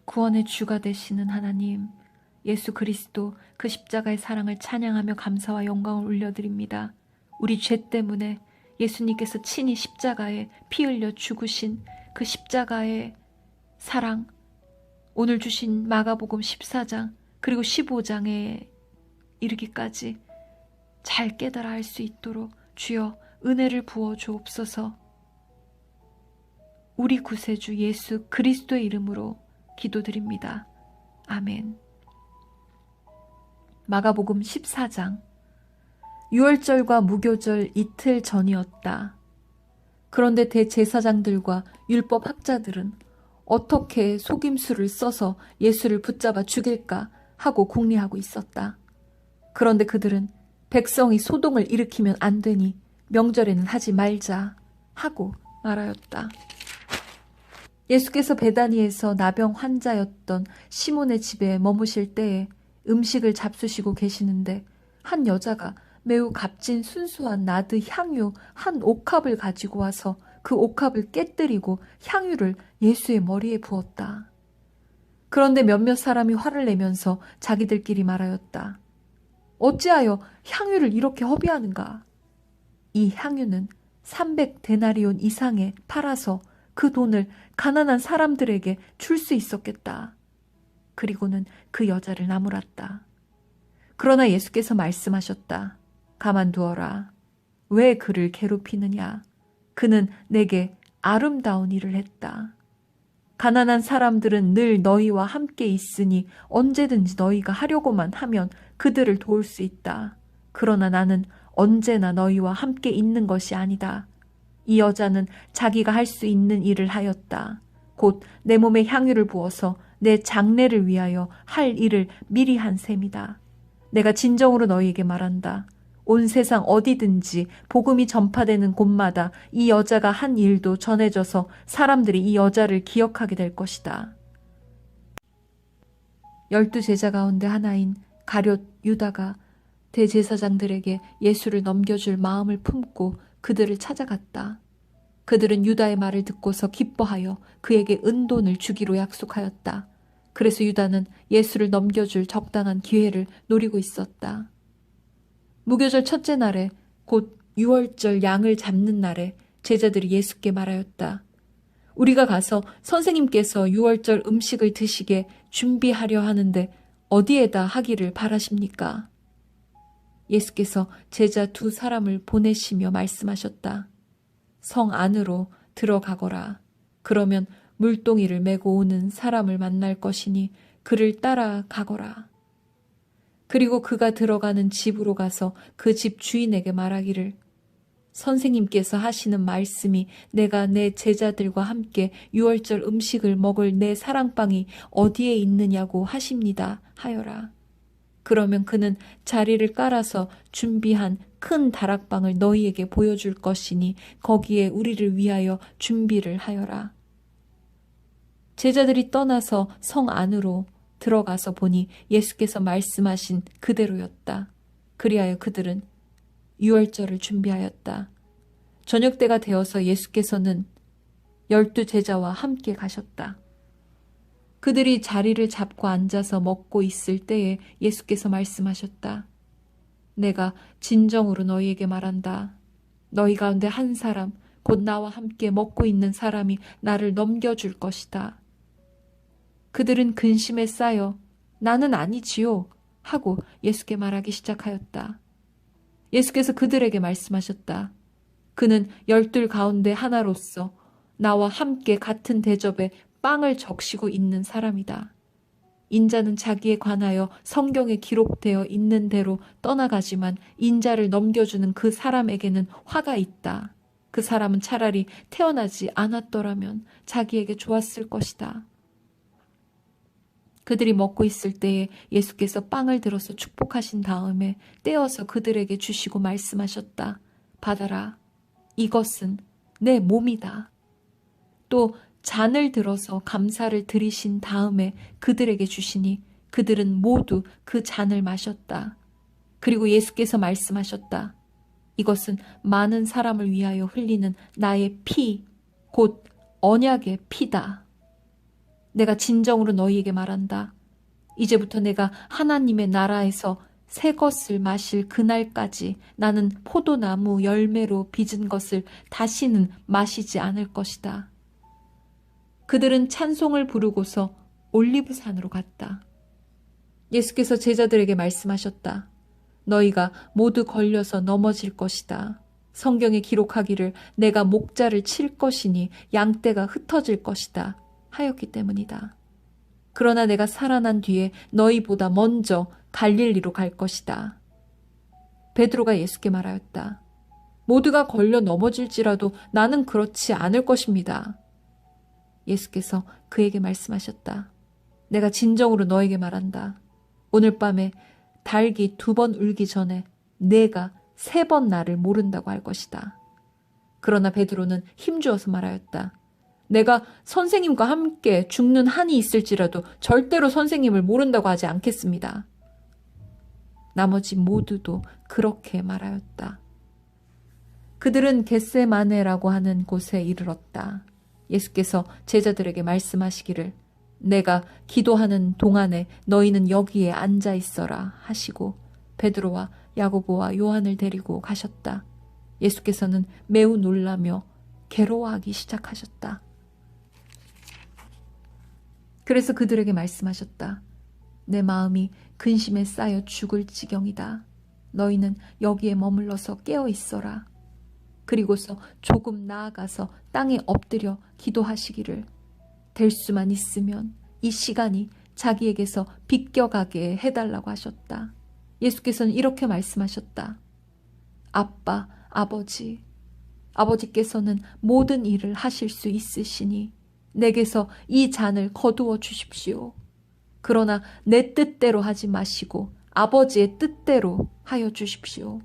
구원의 주가 되시는 하나님, 예수 그리스도 그 십자가의 사랑을 찬양하며 감사와 영광을 올려드립니다. 우리 죄 때문에 예수님께서 친히 십자가에 피 흘려 죽으신 그 십자가의 사랑, 오늘 주신 마가복음 14장 그리고 15장에 이르기까지 잘 깨달아 알 수 있도록 주여 은혜를 부어 주옵소서. 우리 구세주 예수 그리스도의 이름으로 기도드립니다. 아멘. 마가복음 14장. 유월절과 무교절 이틀 전이었다. 그런데 대제사장들과 율법학자들은 어떻게 속임수를 써서 예수를 붙잡아 죽일까 하고 궁리하고 있었다. 그런데 그들은 백성이 소동을 일으키면 안 되니 명절에는 하지 말자 하고 말하였다. 예수께서 베다니에서 나병 환자였던 시몬의 집에 머무실 때에 음식을 잡수시고 계시는데 한 여자가 매우 값진 순수한 나드 향유 한 옥합을 가지고 와서 그 옥합을 깨뜨리고 향유를 예수의 머리에 부었다. 그런데 몇몇 사람이 화를 내면서 자기들끼리 말하였다. 어찌하여 향유를 이렇게 허비하는가? 이 향유는 300데나리온 이상에 팔아서 그 돈을 가난한 사람들에게 줄 수 있었겠다. 그리고는 그 여자를 나무랐다. 그러나 예수께서 말씀하셨다. 가만두어라. 왜 그를 괴롭히느냐? 그는 내게 아름다운 일을 했다. 가난한 사람들은 늘 너희와 함께 있으니 언제든지 너희가 하려고만 하면 그들을 도울 수 있다. 그러나 나는 언제나 너희와 함께 있는 것이 아니다. 이 여자는 자기가 할 수 있는 일을 하였다. 곧 내 몸에 향유를 부어서 내 장례를 위하여 할 일을 미리 한 셈이다. 내가 진정으로 너희에게 말한다. 온 세상 어디든지 복음이 전파되는 곳마다 이 여자가 한 일도 전해져서 사람들이 이 여자를 기억하게 될 것이다. 12제자 가운데 하나인 가룟 유다가 대제사장들에게 예수를 넘겨줄 마음을 품고 그들을 찾아갔다. 그들은 유다의 말을 듣고서 기뻐하여 그에게 은돈을 주기로 약속하였다. 그래서 유다는 예수를 넘겨줄 적당한 기회를 노리고 있었다. 무교절 첫째 날에 곧 유월절 양을 잡는 날에 제자들이 예수께 말하였다. 우리가 가서 선생님께서 유월절 음식을 드시게 준비하려 하는데 어디에다 하기를 바라십니까? 예수께서 제자 2사람을 보내시며 말씀하셨다. 성 안으로 들어가거라. 그러면 물동이를 메고 오는 사람을 만날 것이니 그를 따라가거라. 그리고 그가 들어가는 집으로 가서 그 집 주인에게 말하기를 선생님께서 하시는 말씀이 내가 내 제자들과 함께 유월절 음식을 먹을 내 사랑방이 어디에 있느냐고 하십니다 하여라. 그러면 그는 자리를 깔아서 준비한 큰 다락방을 너희에게 보여줄 것이니 거기에 우리를 위하여 준비를 하여라. 제자들이 떠나서 성 안으로 들어가서 보니 예수께서 말씀하신 그대로였다. 그리하여 그들은 유월절을 준비하였다. 저녁 때가 되어서 예수께서는 12제자와 함께 가셨다. 그들이 자리를 잡고 앉아서 먹고 있을 때에 예수께서 말씀하셨다. 내가 진정으로 너희에게 말한다. 너희 가운데 한 사람, 곧 나와 함께 먹고 있는 사람이 나를 넘겨줄 것이다. 그들은 근심에 쌓여 나는 아니지요 하고 예수께 말하기 시작하였다. 예수께서 그들에게 말씀하셨다. 그는 12 가운데 하나로서 나와 함께 같은 대접에 빵을 적시고 있는 사람이다. 인자는 자기에 관하여 성경에 기록되어 있는 대로 떠나가지만 인자를 넘겨주는 그 사람에게는 화가 있다. 그 사람은 차라리 태어나지 않았더라면 자기에게 좋았을 것이다. 그들이 먹고 있을 때에 예수께서 빵을 들어서 축복하신 다음에 떼어서 그들에게 주시고 말씀하셨다. 받아라. 이것은 내 몸이다. 또 잔을 들어서 감사를 드리신 다음에 그들에게 주시니 그들은 모두 그 잔을 마셨다. 그리고 예수께서 말씀하셨다. 이것은 많은 사람을 위하여 흘리는 나의 피, 곧 언약의 피다. 내가 진정으로 너희에게 말한다. 이제부터 내가 하나님의 나라에서 새 것을 마실 그날까지 나는 포도나무 열매로 빚은 것을 다시는 마시지 않을 것이다. 그들은 찬송을 부르고서 올리브산으로 갔다. 예수께서 제자들에게 말씀하셨다. 너희가 모두 걸려서 넘어질 것이다. 성경에 기록하기를 내가 목자를 칠 것이니 양떼가 흩어질 것이다 하였기 때문이다. 그러나 내가 살아난 뒤에 너희보다 먼저 갈릴리로 갈 것이다. 베드로가 예수께 말하였다. 모두가 걸려 넘어질지라도 나는 그렇지 않을 것입니다. 예수께서 그에게 말씀하셨다. 내가 진정으로 너에게 말한다. 오늘 밤에 닭이 2번 울기 전에 내가 3번 나를 모른다고 할 것이다. 그러나 베드로는 힘주어서 말하였다. 내가 선생님과 함께 죽는 한이 있을지라도 절대로 선생님을 모른다고 하지 않겠습니다. 나머지 모두도 그렇게 말하였다. 그들은 겟세마네라고 하는 곳에 이르렀다. 예수께서 제자들에게 말씀하시기를 내가 기도하는 동안에 너희는 여기에 앉아 있어라 하시고 베드로와 야고보와 요한을 데리고 가셨다. 예수께서는 매우 놀라며 괴로워하기 시작하셨다. 그래서 그들에게 말씀하셨다. 내 마음이 근심에 쌓여 죽을 지경이다. 너희는 여기에 머물러서 깨어 있어라. 그리고서 조금 나아가서 땅에 엎드려 기도하시기를 될 수만 있으면 이 시간이 자기에게서 비껴가게 해달라고 하셨다. 예수께서는 이렇게 말씀하셨다. 아빠, 아버지께서는 모든 일을 하실 수 있으시니 내게서 이 잔을 거두어 주십시오. 그러나 내 뜻대로 하지 마시고 아버지의 뜻대로 하여 주십시오.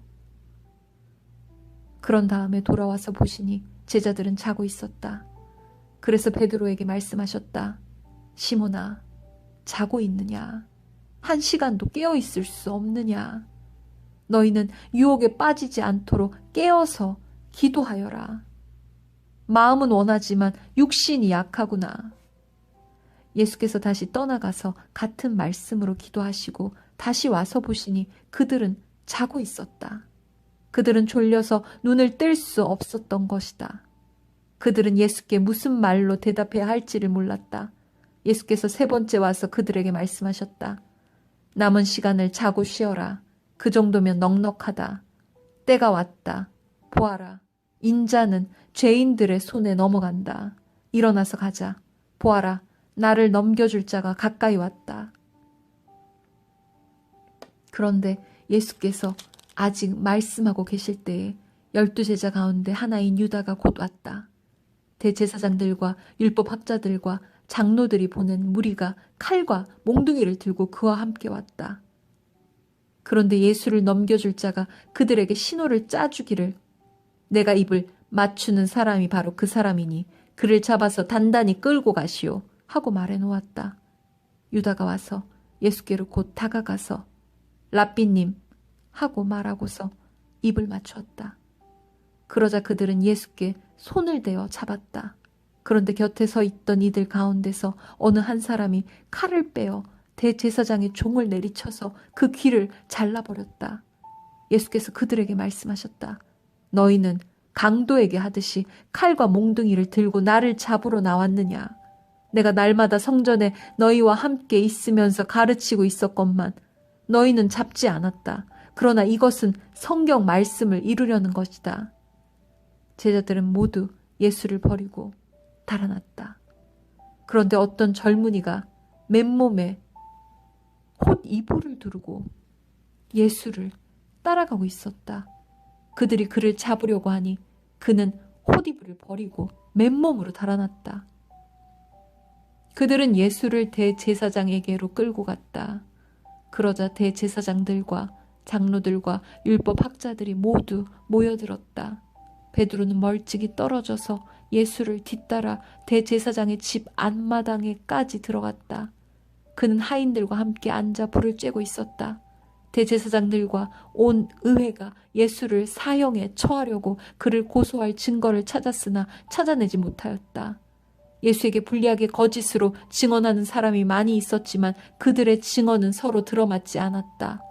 그런 다음에 돌아와서 보시니 제자들은 자고 있었다. 그래서 베드로에게 말씀하셨다. 시몬아, 자고 있느냐? 1시간도 깨어 있을 수 없느냐? 너희는 유혹에 빠지지 않도록 깨어서 기도하여라. 마음은 원하지만 육신이 약하구나. 예수께서 다시 떠나가서 같은 말씀으로 기도하시고 다시 와서 보시니 그들은 자고 있었다. 그들은 졸려서 눈을 뜰 수 없었던 것이다. 그들은 예수께 무슨 말로 대답해야 할지를 몰랐다. 예수께서 3번째 와서 그들에게 말씀하셨다. 남은 시간을 자고 쉬어라. 그 정도면 넉넉하다. 때가 왔다. 보아라. 인자는 죄인들의 손에 넘어간다. 일어나서 가자. 보아라. 나를 넘겨줄 자가 가까이 왔다. 그런데 예수께서 아직 말씀하고 계실 때에 12제자 가운데 하나인 유다가 곧 왔다. 대제사장들과 율법학자들과 장로들이 보낸 무리가 칼과 몽둥이를 들고 그와 함께 왔다. 그런데 예수를 넘겨줄 자가 그들에게 신호를 짜주기를 내가 입을 맞추는 사람이 바로 그 사람이니 그를 잡아서 단단히 끌고 가시오 하고 말해 놓았다. 유다가 와서 예수께로 곧 다가가서 랍비님 하고 말하고서 입을 맞추었다. 그러자 그들은 예수께 손을 대어 잡았다. 그런데 곁에 서 있던 이들 가운데서 어느 한 사람이 칼을 빼어 대제사장의 종을 내리쳐서 그 귀를 잘라버렸다. 예수께서 그들에게 말씀하셨다. 너희는 강도에게 하듯이 칼과 몽둥이를 들고 나를 잡으러 나왔느냐. 내가 날마다 성전에 너희와 함께 있으면서 가르치고 있었건만 너희는 잡지 않았다. 그러나 이것은 성경 말씀을 이루려는 것이다. 제자들은 모두 예수를 버리고 달아났다. 그런데 어떤 젊은이가 맨몸에 홑 이불을 두르고 예수를 따라가고 있었다. 그들이 그를 잡으려고 하니 그는 홑 이불을 버리고 맨몸으로 달아났다. 그들은 예수를 대제사장에게로 끌고 갔다. 그러자 대제사장들과 장로들과 율법학자들이 모두 모여들었다. 베드로는 멀찍이 떨어져서 예수를 뒤따라 대제사장의 집 안마당에까지 들어갔다. 그는 하인들과 함께 앉아 불을 쬐고 있었다. 대제사장들과 온 의회가 예수를 사형에 처하려고 그를 고소할 증거를 찾았으나 찾아내지 못하였다. 예수에게 불리하게 거짓으로 증언하는 사람이 많이 있었지만 그들의 증언은 서로 들어맞지 않았다.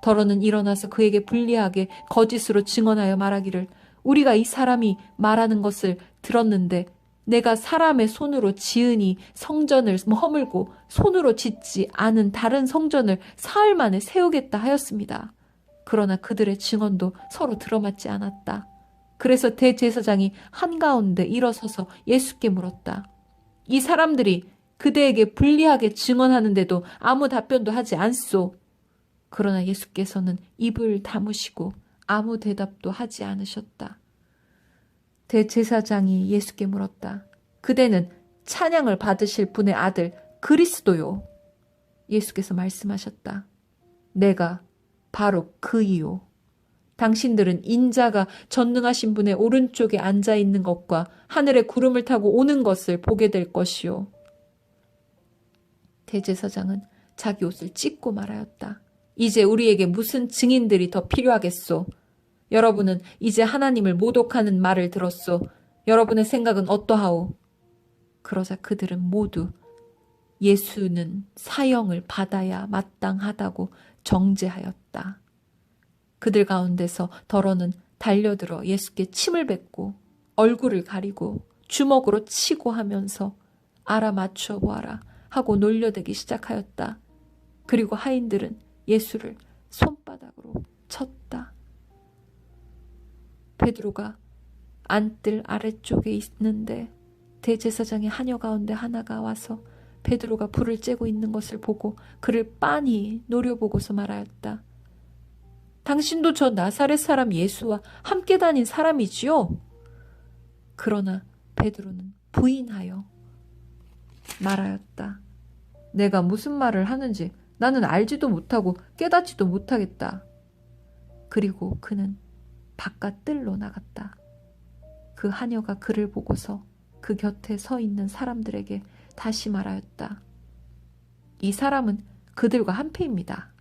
더러는 일어나서 그에게 불리하게 거짓으로 증언하여 말하기를 우리가 이 사람이 말하는 것을 들었는데 내가 사람의 손으로 지으니 성전을 허물고 손으로 짓지 않은 다른 성전을 사흘 만에 세우겠다 하였습니다. 그러나 그들의 증언도 서로 들어맞지 않았다. 그래서 대제사장이 한가운데 일어서서 예수께 물었다. 이 사람들이 그대에게 불리하게 증언하는데도 아무 답변도 하지 않소. 그러나 예수께서는 입을 다무시고 아무 대답도 하지 않으셨다. 대제사장이 예수께 물었다. 그대는 찬양을 받으실 분의 아들 그리스도요. 예수께서 말씀하셨다. 내가 바로 그이요. 당신들은 인자가 전능하신 분의 오른쪽에 앉아 있는 것과 하늘의 구름을 타고 오는 것을 보게 될 것이요. 대제사장은 자기 옷을 찢고 말하였다. 이제 우리에게 무슨 증인들이 더 필요하겠소? 여러분은 이제 하나님을 모독하는 말을 들었소. 여러분의 생각은 어떠하오? 그러자 그들은 모두 예수는 사형을 받아야 마땅하다고 정죄하였다. 그들 가운데서 더러는 달려들어 예수께 침을 뱉고 얼굴을 가리고 주먹으로 치고 하면서 알아맞혀 보아라 하고 놀려대기 시작하였다. 그리고 하인들은 예수를 손바닥으로 쳤다. 베드로가 안뜰 아래쪽에 있는데 대제사장의 하녀 가운데 하나가 와서 베드로가 불을 쬐고 있는 것을 보고 그를 빤히 노려보고서 말하였다. 당신도 저 나사렛 사람 예수와 함께 다닌 사람이지요? 그러나 베드로는 부인하여 말하였다. 내가 무슨 말을 하는지 나는 알지도 못하고 깨닫지도 못하겠다. 그리고 그는 바깥 뜰로 나갔다. 그 하녀가 그를 보고서 그 곁에 서 있는 사람들에게 다시 말하였다. 이 사람은 그들과 한패입니다.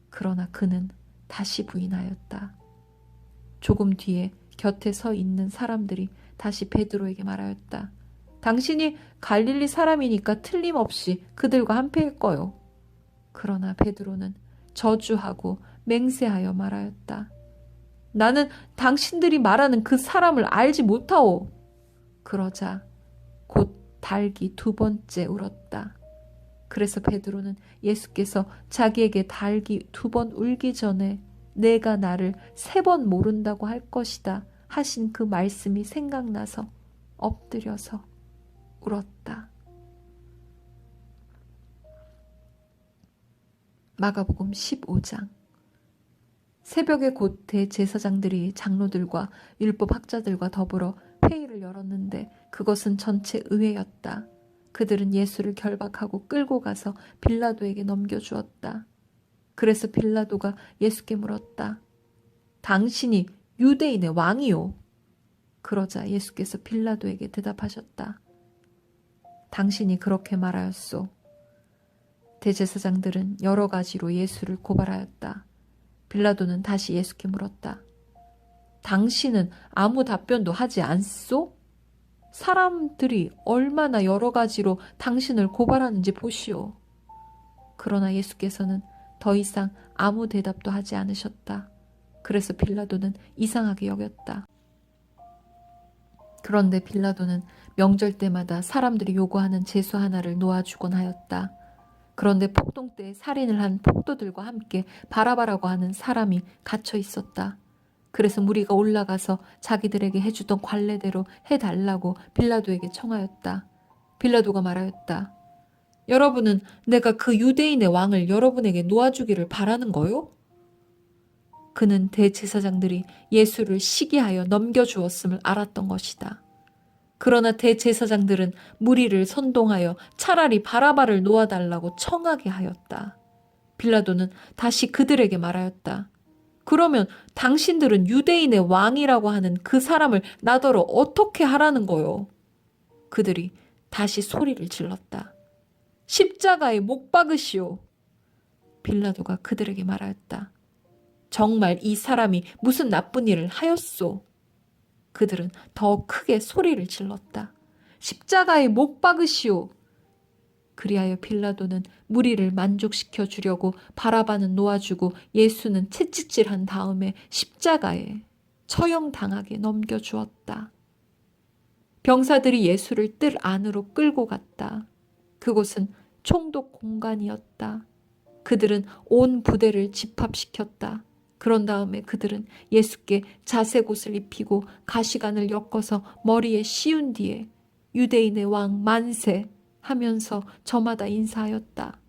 그러나 그는 다시 부인하였다. 조금 뒤에 곁에 서 있는 사람들이 다시 베드로에게 말하였다. 당신이 갈릴리 사람이니까 틀림없이 그들과 한패일 거요. 그러나 베드로는 저주하고 맹세하여 말하였다. 나는 당신들이 말하는 그 사람을 알지 못하오. 그러자 곧 닭이 두 번째 울었다. 그래서 베드로는 예수께서 자기에게 닭이 두 번 울기 전에 내가 나를 3번 모른다고 할 것이다 하신 그 말씀이 생각나서 엎드려서 울었다. 마가복음 15장. 새벽에 곧 대제사장들이 장로들과 율법학자들과 더불어 회의를 열었는데 그것은 전체 의회였다. 그들은 예수를 결박하고 끌고 가서 빌라도에게 넘겨주었다. 그래서 빌라도가 예수께 물었다. 당신이 유대인의 왕이요? 그러자 예수께서 빌라도에게 대답하셨다. 당신이 그렇게 말하였소. 대제사장들은 여러 가지로 예수를 고발하였다. 빌라도는 다시 예수께 물었다. 당신은 아무 답변도 하지 않소? 사람들이 얼마나 여러 가지로 당신을 고발하는지 보시오. 그러나 예수께서는 더 이상 아무 대답도 하지 않으셨다. 그래서 빌라도는 이상하게 여겼다. 그런데 빌라도는 명절 때마다 사람들이 요구하는 제수 하나를 놓아주곤 하였다. 그런데 폭동 때 살인을 한 폭도들과 함께 바라바라고 하는 사람이 갇혀 있었다. 그래서 무리가 올라가서 자기들에게 해주던 관례대로 해달라고 빌라도에게 청하였다. 빌라도가 말하였다. 여러분은 내가 그 유대인의 왕을 여러분에게 놓아주기를 바라는 거요? 그는 대제사장들이 예수를 시기하여 넘겨주었음을 알았던 것이다. 그러나 대제사장들은 무리를 선동하여 차라리 바라바를 놓아달라고 청하게 하였다. 빌라도는 다시 그들에게 말하였다. 그러면 당신들은 유대인의 왕이라고 하는 그 사람을 나더러 어떻게 하라는 거요? 그들이 다시 소리를 질렀다. 십자가에 못 박으시오. 빌라도가 그들에게 말하였다. 정말 이 사람이 무슨 나쁜 일을 하였소? 그들은 더 크게 소리를 질렀다. 십자가에 못 박으시오. 그리하여 빌라도는 무리를 만족시켜 주려고 바라바는 놓아주고 예수는 채찍질한 다음에 십자가에 처형당하게 넘겨주었다. 병사들이 예수를 뜰 안으로 끌고 갔다. 그곳은 총독 공간이었다. 그들은 온 부대를 집합시켰다. 그런 다음에 그들은 예수께 자색옷을 입히고 가시관을 엮어서 머리에 씌운 뒤에 유대인의 왕 만세 하면서 저마다 인사하였다.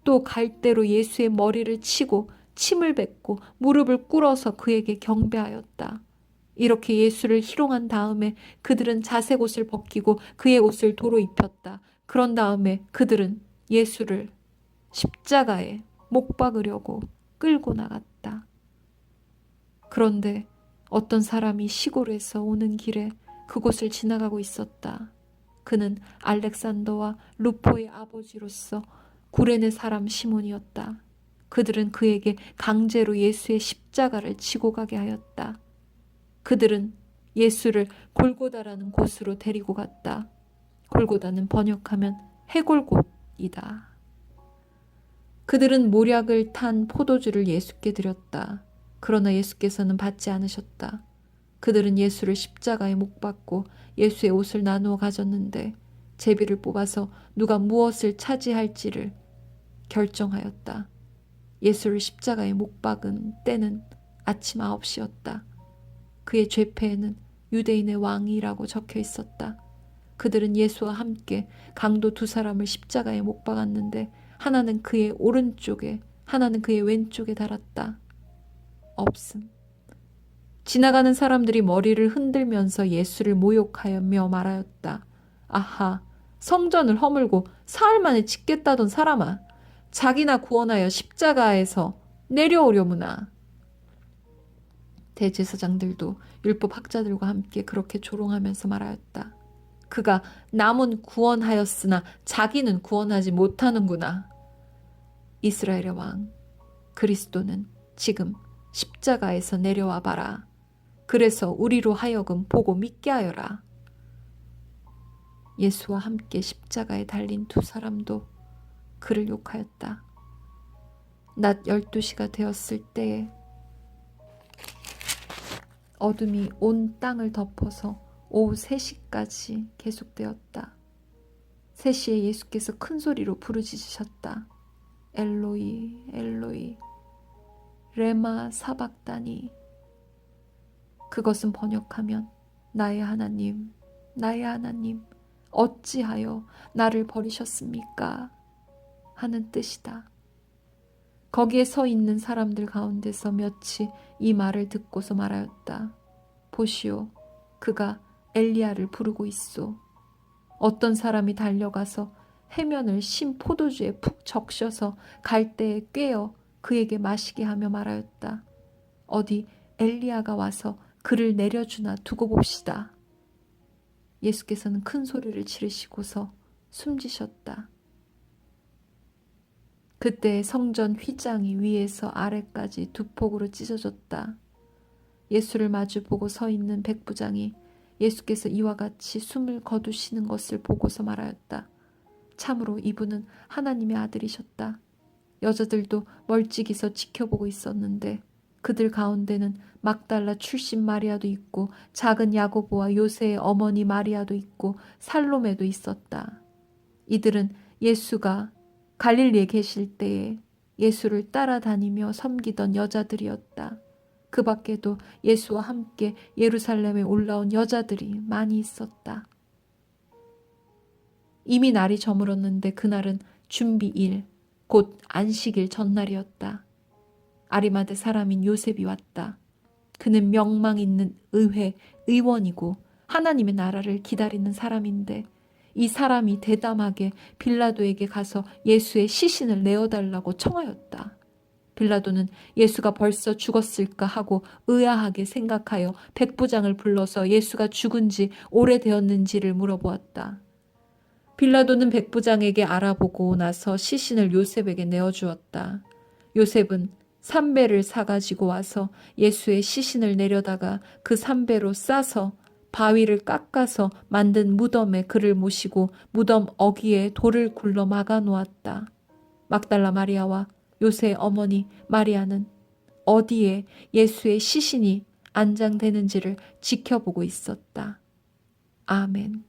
또 갈대로 예수의 머리를 치고 침을 뱉고 무릎을 꿇어서 그에게 경배하였다. 이렇게 예수를 희롱한 다음에 그들은 자색옷을 벗기고 그의 옷을 도로 입혔다. 그런 다음에 그들은 예수를 십자가에 못 박으려고 끌고 나갔다. 그런데 어떤 사람이 시골에서 오는 길에 그곳을 지나가고 있었다. 그는 알렉산더와 루포의 아버지로서 구레네 사람 시몬이었다. 그들은 그에게 강제로 예수의 십자가를 지고 가게 하였다. 그들은 예수를 골고다라는 곳으로 데리고 갔다. 골고다는 번역하면 해골곳이다. 그들은 모략을 탄 포도주를 예수께 드렸다. 그러나 예수께서는 받지 않으셨다. 그들은 예수를 십자가에 못 박고 예수의 옷을 나누어 가졌는데 제비를 뽑아서 누가 무엇을 차지할지를 결정하였다. 예수를 십자가에 못 박은 때는 아침 9시였다. 그의 죄패에는 유대인의 왕이라고 적혀 있었다. 그들은 예수와 함께 강도 두 사람을 십자가에 못 박았는데 하나는 그의 오른쪽에 하나는 그의 왼쪽에 달았다. 없음. 지나가는 사람들이 머리를 흔들면서 예수를 모욕하며 말하였다. 아하, 성전을 허물고 사흘 만에 짓겠다던 사람아, 자기나 구원하여 십자가에서 내려오려무나. 대제사장들도 율법 학자들과 함께 그렇게 조롱하면서 말하였다. 그가 남은 구원하였으나 자기는 구원하지 못하는구나. 이스라엘의 왕 그리스도는 지금 십자가에서 내려와 봐라. 그래서 우리로 하여금 보고 믿게 하여라. 예수와 함께 십자가에 달린 두 사람도 그를 욕하였다. 낮 12시가 되었을 때에 어둠이 온 땅을 덮어서 오후 3시까지 계속되었다. 3시에 예수께서 큰 소리로 부르짖으셨다. 엘로이 엘로이 레마 사박다니. 그것은 번역하면 나의 하나님 나의 하나님 어찌하여 나를 버리셨습니까? 하는 뜻이다. 거기에 서 있는 사람들 가운데서 몇이 이 말을 듣고서 말하였다. 보시오, 그가 엘리야를 부르고 있소. 어떤 사람이 달려가서 해면을 신 포도주에 푹 적셔서 갈대에 꿰어 그에게 마시게 하며 말하였다. 어디 엘리야가 와서 그를 내려주나 두고 봅시다. 예수께서는 큰 소리를 지르시고서 숨지셨다. 그때 성전 휘장이 위에서 아래까지 두 폭으로 찢어졌다. 예수를 마주보고 서 있는 백부장이 예수께서 이와 같이 숨을 거두시는 것을 보고서 말하였다. 참으로 이분은 하나님의 아들이셨다. 여자들도 멀찍이서 지켜보고 있었는데 그들 가운데는 막달라 출신 마리아도 있고 작은 야고보와 요새의 어머니 마리아도 있고 살로메도 있었다. 이들은 예수가 갈릴리에 계실 때에 예수를 따라다니며 섬기던 여자들이었다. 그 밖에도 예수와 함께 예루살렘에 올라온 여자들이 많이 있었다. 이미 날이 저물었는데 그날은 준비일, 곧 안식일 전날이었다. 아리마대 사람인 요셉이 왔다. 그는 명망 있는 의원이고 하나님의 나라를 기다리는 사람인데 이 사람이 대담하게 빌라도에게 가서 예수의 시신을 내어달라고 청하였다. 빌라도는 예수가 벌써 죽었을까 하고 의아하게 생각하여 백부장을 불러서 예수가 죽은 지 오래되었는지를 물어보았다. 빌라도는 백부장에게 알아보고 나서 시신을 요셉에게 내어주었다. 요셉은 삼배를 사가지고 와서 예수의 시신을 내려다가 그 삼배로 싸서 바위를 깎아서 만든 무덤에 그를 모시고 무덤 어귀에 돌을 굴러 막아 놓았다. 막달라 마리아와 요새의 어머니 마리아는 어디에 예수의 시신이 안장되는지를 지켜보고 있었다. 아멘.